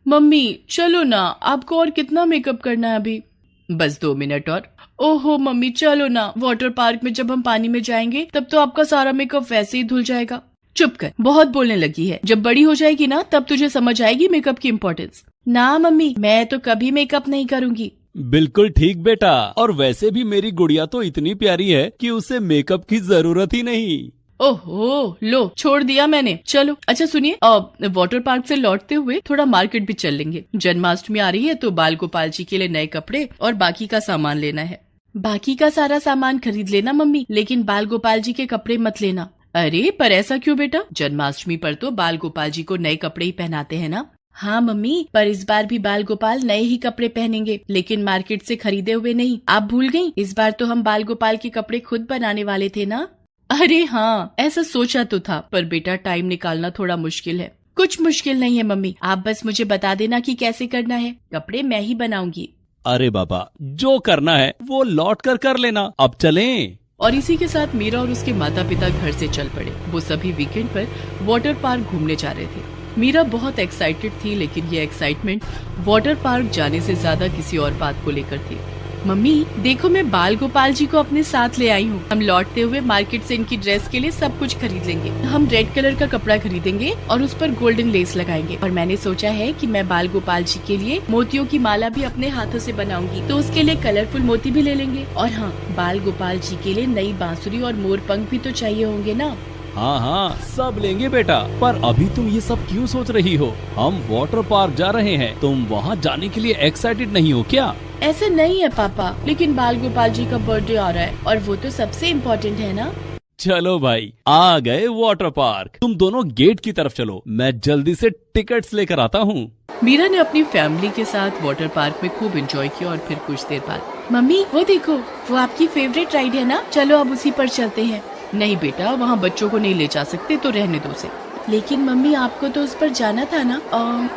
Mummy चलो ना, आपको और कितना मेकअप करना है अभी? बस 2 मिनट और। ओहो मम्मी चलो ना, वाटर पार्क में जब हम पानी में जाएंगे तब तो आपका सारा मेकअप वैसे ही धुल जाएगा। चुप कर, बहुत बोलने लगी है। जब बड़ी हो जाएगी ना तब तुझे समझ आएगी मेकअप की इम्पोर्टेंस। ना मम्मी, मैं तो कभी मेकअप नहीं करूंगी। बिल्कुल ठीक बेटा, और वैसे भी मेरी गुड़िया तो इतनी प्यारी है कि उसे मेकअप की जरूरत ही नहीं। ओहो लो, छोड़ दिया मैंने। चलो अच्छा सुनिए, वाटर पार्क से लौटते हुए थोड़ा मार्केट भी चल लेंगे। जन्माष्टमी आ रही है तो बाल गोपाल जी के लिए नए कपड़े और बाकी का सामान लेना है। बाकी का सारा सामान खरीद लेना मम्मी, लेकिन बाल गोपाल जी के कपड़े मत लेना। अरे पर ऐसा क्यों बेटा? जन्माष्टमी पर तो बाल गोपाल जी को नए कपड़े ही पहनाते हैं ना। हाँ मम्मी, पर इस बार भी बाल गोपाल नए ही कपड़े पहनेंगे, लेकिन मार्केट से खरीदे हुए नहीं। आप भूल गयी? इस बार तो हम बाल गोपाल के कपड़े खुद बनाने वाले थे ना। अरे हाँ, ऐसा सोचा तो था, पर बेटा टाइम निकालना थोड़ा मुश्किल है। कुछ मुश्किल नहीं है मम्मी, आप बस मुझे बता देना कि कैसे करना है। कपड़े मैं ही बनाऊंगी। अरे बाबा, जो करना है वो लौट कर लेना। अब चलें। और इसी के साथ मीरा और उसके माता पिता घर से चल पड़े। वो सभी वीकेंड पर वाटर पार्क घूमने जा रहे थे। मीरा बहुत एक्साइटेड थी, लेकिन ये एक्साइटमेंट वाटर पार्क जाने से ज्यादा किसी और बात को लेकर थी। मम्मी देखो, मैं बाल गोपाल जी को अपने साथ ले आई हूँ। हम लौटते हुए मार्केट से इनकी ड्रेस के लिए सब कुछ खरीद लेंगे। हम रेड कलर का कपड़ा खरीदेंगे और उस पर गोल्डन लेस लगाएंगे। और मैंने सोचा है कि मैं बाल गोपाल जी के लिए मोतियों की माला भी अपने हाथों से बनाऊंगी, तो उसके लिए कलरफुल मोती भी ले लेंगे। और हाँ, बाल गोपाल जी के लिए नई बांसुरी और मोर पंख भी तो चाहिए होंगे ना। हाँ हाँ, सब लेंगे बेटा, पर अभी तुम ये सब क्यों सोच रही हो? हम वाटर पार्क जा रहे हैं, तुम वहाँ जाने के लिए एक्साइटेड नहीं हो क्या? ऐसे नहीं है पापा, लेकिन बाल गोपाल जी का बर्थडे आ रहा है और वो तो सबसे इम्पोर्टेंट है ना। चलो भाई, आ गए वाटर पार्क। तुम दोनों गेट की तरफ चलो, मैं जल्दी से टिकट्स लेकर आता हूँ। मीरा ने अपनी फैमिली के साथ वाटर पार्क में खूब एंजॉय किया और फिर कुछ देर बाद, मम्मी वो देखो, वो आपकी फेवरेट राइड है ना, चलो अब उसी पर चलते हैं। नहीं बेटा, वहाँ बच्चों को नहीं ले जा सकते, तो रहने दो उसे। लेकिन मम्मी आपको तो उस पर जाना था ना।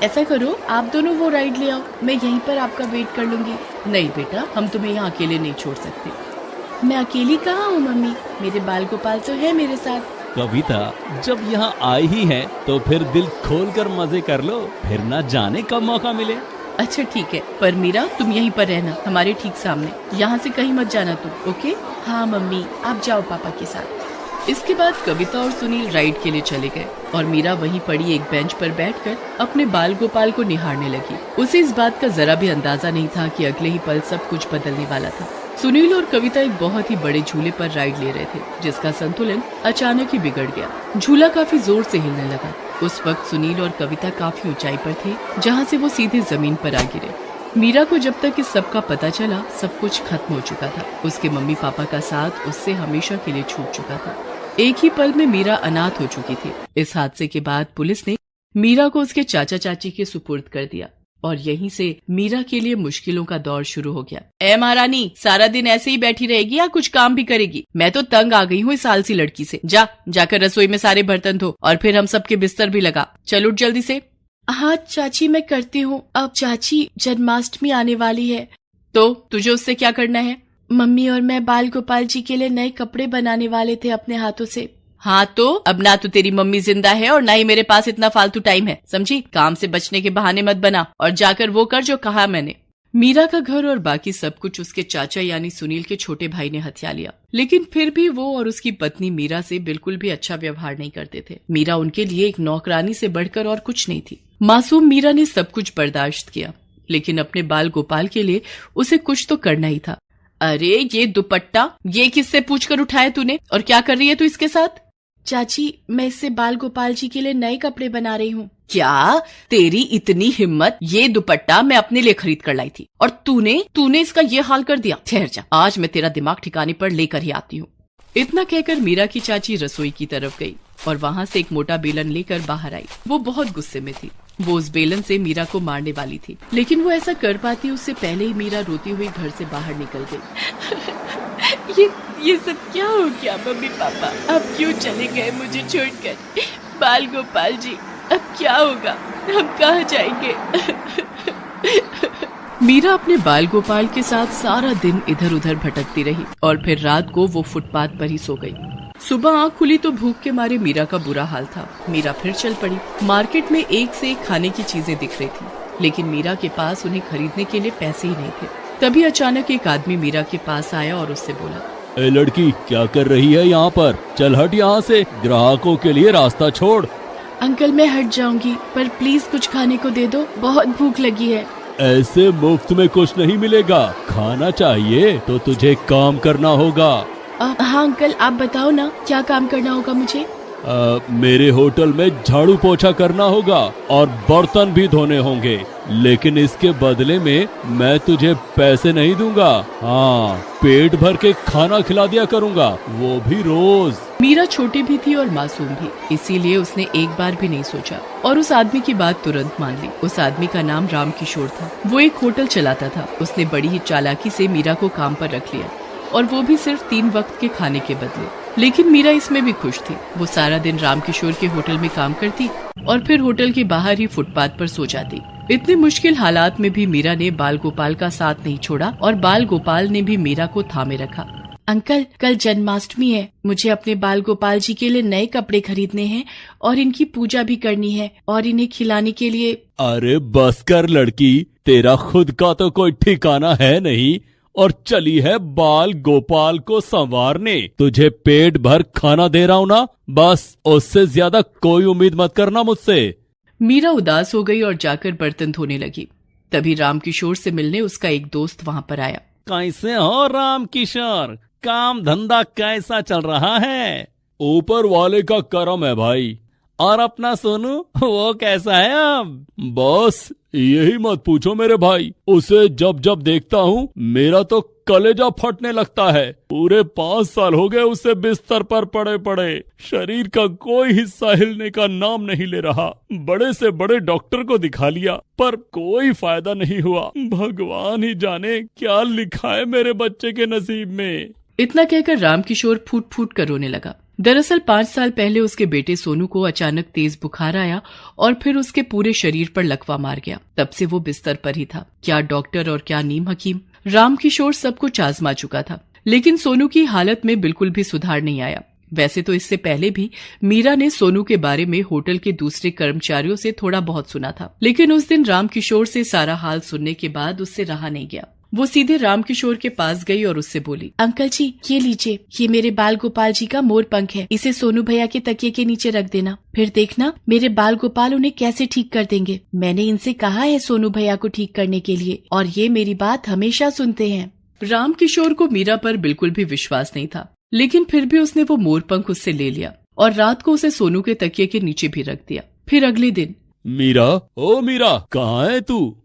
ऐसा करो, आप दोनों वो राइड ले आओ, मैं यहीं पर आपका वेट कर लूंगी। नहीं बेटा, हम तुम्हें यहाँ अकेले नहीं छोड़ सकते। मैं अकेली कहाँ हूँ मम्मी, मेरे बाल गोपाल तो है मेरे साथ। कविता, जब यहाँ आई ही है तो फिर दिल खोल कर मजे कर लो, फिर ना जाने कब मौका मिले। अच्छा ठीक है, पर मीरा तुम यहीं पर रहना, हमारे ठीक सामने। यहाँ से कहीं मत जाना तुम, ओके? हाँ मम्मी, आप जाओ पापा के साथ। इसके बाद कविता और सुनील राइड के लिए चले गए और मीरा वहीं पड़ी एक बेंच पर बैठकर अपने बाल गोपाल को निहारने लगी। उसे इस बात का जरा भी अंदाजा नहीं था कि अगले ही पल सब कुछ बदलने वाला था। सुनील और कविता एक बहुत ही बड़े झूले पर राइड ले रहे थे, जिसका संतुलन अचानक ही बिगड़ गया। झूला काफी जोर से हिलने लगा। उस वक्त सुनील और कविता काफी ऊंचाई पर थे, जहाँ से वो सीधे जमीन पर आ गिरे। मीरा को जब तक इस सब का पता चला, सब कुछ खत्म हो चुका था। उसके मम्मी पापा का साथ उससे हमेशा के लिए छूट चुका था। एक ही पल में मीरा अनाथ हो चुकी थी। इस हादसे के बाद पुलिस ने मीरा को उसके चाचा चाची के सुपुर्द कर दिया और यहीं से मीरा के लिए मुश्किलों का दौर शुरू हो गया। ए महारानी, सारा दिन ऐसे ही बैठी रहेगी या कुछ काम भी करेगी? मैं तो तंग आ गई हूँ इस आलसी लड़की से। जाकर रसोई में सारे बर्तन धो और फिर हम सबके बिस्तर भी लगा। चल उठ जल्दी से। हाँ चाची, मैं करती हूँ। अब चाची, जन्माष्टमी आने वाली है। तो तुझे उससे क्या करना है? मम्मी और मैं बाल गोपाल जी के लिए नए कपड़े बनाने वाले थे अपने हाथों से। हाँ तो अब ना तो तेरी मम्मी जिंदा है और ना ही मेरे पास इतना फालतू टाइम है, समझी? काम से बचने के बहाने मत बना और जाकर वो कर जो कहा मैंने। मीरा का घर और बाकी सब कुछ उसके चाचा यानी सुनील के छोटे भाई ने हथिया लिया, लेकिन फिर भी वो और उसकी पत्नी मीरा से बिल्कुल भी अच्छा व्यवहार नहीं करते थे। मीरा उनके लिए एक नौकरानी से बढ़कर और कुछ नहीं थी। मासूम मीरा ने सब कुछ बर्दाश्त किया, लेकिन अपने बाल गोपाल के लिए उसे कुछ तो करना ही था। अरे ये दुपट्टा, ये किससे पूछकर उठाया तूने और क्या कर रही है तू इसके साथ? चाची, मैं इससे बाल गोपाल जी के लिए नए कपड़े बना रही हूँ। क्या तेरी इतनी हिम्मत? ये दुपट्टा मैं अपने लिए खरीद कर लाई थी और तूने इसका ये हाल कर दिया। ठहर जा, आज मैं तेरा दिमाग ठिकाने पर लेकर ही आती हूँ। इतना कहकर मीरा की चाची रसोई की तरफ गई और वहाँ से एक मोटा बेलन लेकर बाहर आई। वो बहुत गुस्से में थी। वो उस बेलन से मीरा को मारने वाली थी, लेकिन वो ऐसा कर पाती उससे पहले ही मीरा रोती हुई घर से बाहर निकल गई। ये सब क्या हो गया मम्मी पापा? अब क्यों चले गए मुझे छोड़कर? बाल गोपाल जी, अब क्या होगा? हम कहाँ जाएंगे? मीरा अपने बाल गोपाल के साथ सारा दिन इधर उधर भटकती रही और फिर रात को वो फुटपाथ पर ही सो गई। सुबह आँख खुली तो भूख के मारे मीरा का बुरा हाल था। मीरा फिर चल पड़ी। मार्केट में एक से एक खाने की चीजें दिख रही थी। लेकिन मीरा के पास उन्हें खरीदने के लिए पैसे ही नहीं थे। तभी अचानक एक आदमी मीरा के पास आया और उससे बोला, ए लड़की, क्या कर रही है यहाँ पर? चल हट यहाँ से, ग्राहकों के लिए रास्ता छोड़। अंकल मैं हट जाऊंगी, पर प्लीज कुछ खाने को दे दो, बहुत भूख लगी है। ऐसे मुफ्त में कुछ नहीं मिलेगा, खाना चाहिए तो तुझे काम करना होगा। हाँ अंकल, आप बताओ ना क्या काम करना होगा मुझे? मेरे होटल में झाड़ू पोछा करना होगा और बर्तन भी धोने होंगे, लेकिन इसके बदले में मैं तुझे पैसे नहीं दूंगा। हाँ, पेट भर के खाना खिला दिया करूंगा, वो भी रोज। मीरा छोटी भी थी और मासूम भी, इसीलिए उसने एक बार भी नहीं सोचा और उस आदमी की बात तुरंत मान ली। उस आदमी का नाम रामकिशोर था। वो एक होटल चलाता था। उसने बड़ी ही चालाकी से मीरा को काम पर रख लिया, और वो भी सिर्फ 3 वक्त के खाने के बदले। लेकिन मीरा इसमें भी खुश थी। वो सारा दिन रामकिशोर के होटल में काम करती और फिर होटल के बाहर ही फुटपाथ पर सो जाती। इतने मुश्किल हालात में भी मीरा ने बाल गोपाल का साथ नहीं छोड़ा और बाल गोपाल ने भी मीरा को थामे रखा। अंकल, कल जन्माष्टमी है, मुझे अपने बाल गोपाल जी के लिए नए कपड़े खरीदने हैं और इनकी पूजा भी करनी है और इन्हें खिलाने के लिए। अरे बस कर लड़की, तेरा खुद का तो कोई ठिकाना है नहीं और चली है बाल गोपाल को संवारने। तुझे पेट भर खाना दे रहा हूँ ना, बस उससे ज्यादा कोई उम्मीद मत करना मुझसे। मीरा उदास हो गई और जाकर बर्तन धोने लगी। तभी रामकिशोर से मिलने उसका एक दोस्त वहाँ पर आया। कैसे हो रामकिशोर, काम धंधा कैसा चल रहा है? ऊपर वाले का करम है भाई। और अपना सोनू, वो कैसा है अब? बस यही मत पूछो मेरे भाई, उसे जब जब देखता हूँ मेरा तो कलेजा फटने लगता है। पूरे 5 साल हो गए उसे बिस्तर पर पड़े पड़े, शरीर का कोई हिस्सा हिलने का नाम नहीं ले रहा। बड़े से बड़े डॉक्टर को दिखा लिया पर कोई फायदा नहीं हुआ। भगवान ही जाने क्या लिखा है मेरे बच्चे के नसीब में। इतना कहकर रामकिशोर फूट फूट कर रोने लगा। दरअसल 5 साल पहले उसके बेटे सोनू को अचानक तेज बुखार आया और फिर उसके पूरे शरीर पर लकवा मार गया। तब से वो बिस्तर पर ही था। क्या डॉक्टर और क्या नीम हकीम, रामकिशोर सब कुछ आजमा चुका था, लेकिन सोनू की हालत में बिल्कुल भी सुधार नहीं आया। वैसे तो इससे पहले भी मीरा ने सोनू के बारे में होटल के दूसरे कर्मचारियों से थोड़ा बहुत सुना था, लेकिन उस दिन रामकिशोर से सारा हाल सुनने के बाद उससे रहा नहीं गया। वो सीधे रामकिशोर के पास गई और उससे बोली, अंकल जी ये लीजिए, ये मेरे बाल गोपाल जी का मोर पंख है, इसे सोनू भैया के तकिए के नीचे रख देना, फिर देखना मेरे बाल गोपाल उन्हें कैसे ठीक कर देंगे। मैंने इनसे कहा है सोनू भैया को ठीक करने के लिए और ये मेरी बात हमेशा सुनते हैं। रामकिशोर को मीरा पर बिल्कुल भी विश्वास नहीं था, लेकिन फिर भी उसने वो मोर पंख उससे ले लिया और रात को उसे सोनू के तकिए के नीचे भी रख दिया। फिर अगले दिन, मीरा, ओ मीरा, कहाँ है तू?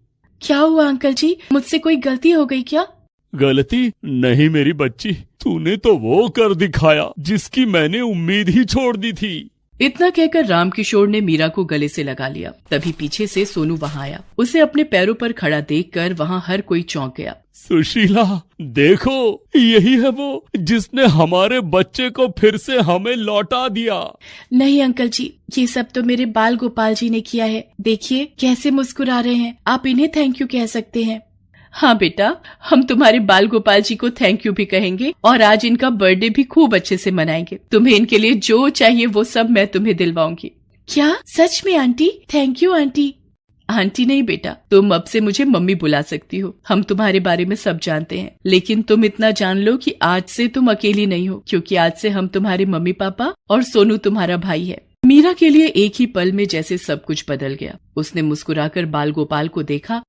क्या हुआ अंकल जी, मुझसे कोई गलती हो गई क्या? गलती नहीं मेरी बच्ची, तूने तो वो कर दिखाया जिसकी मैंने उम्मीद ही छोड़ दी थी। इतना कहकर रामकिशोर ने मीरा को गले से लगा लिया। तभी पीछे से सोनू वहाँ आया। उसे अपने पैरों पर खड़ा देखकर वहाँ हर कोई चौंक गया। सुशीला, देखो यही है वो जिसने हमारे बच्चे को फिर से हमें लौटा दिया। नहीं अंकल जी, ये सब तो मेरे बाल गोपाल जी ने किया है। देखिए कैसे मुस्कुरा रहे हैं, आप इन्हें थैंक यू कह सकते हैं। हाँ बेटा, हम तुम्हारे बाल गोपाल जी को थैंक यू भी कहेंगे और आज इनका बर्थडे भी खूब अच्छे से मनाएंगे। तुम्हें इनके लिए जो चाहिए वो सब मैं तुम्हें दिलवाऊंगी। क्या सच में aunty? Thank you aunty. Aunty नहीं बेटा, तुम अब से मुझे मम्मी बुला सकती हो। हम तुम्हारे बारे में सब जानते हैं, लेकिन तुम इतना जान लो कि आज से तुम अकेली नहीं हो, क्योंकि आज से हम तुम्हारे मम्मी पापा और सोनू तुम्हारा भाई है। मीरा के लिए एक ही पल में जैसे सब कुछ बदल गया। उसने मुस्कुराकर बाल गोपाल को देखा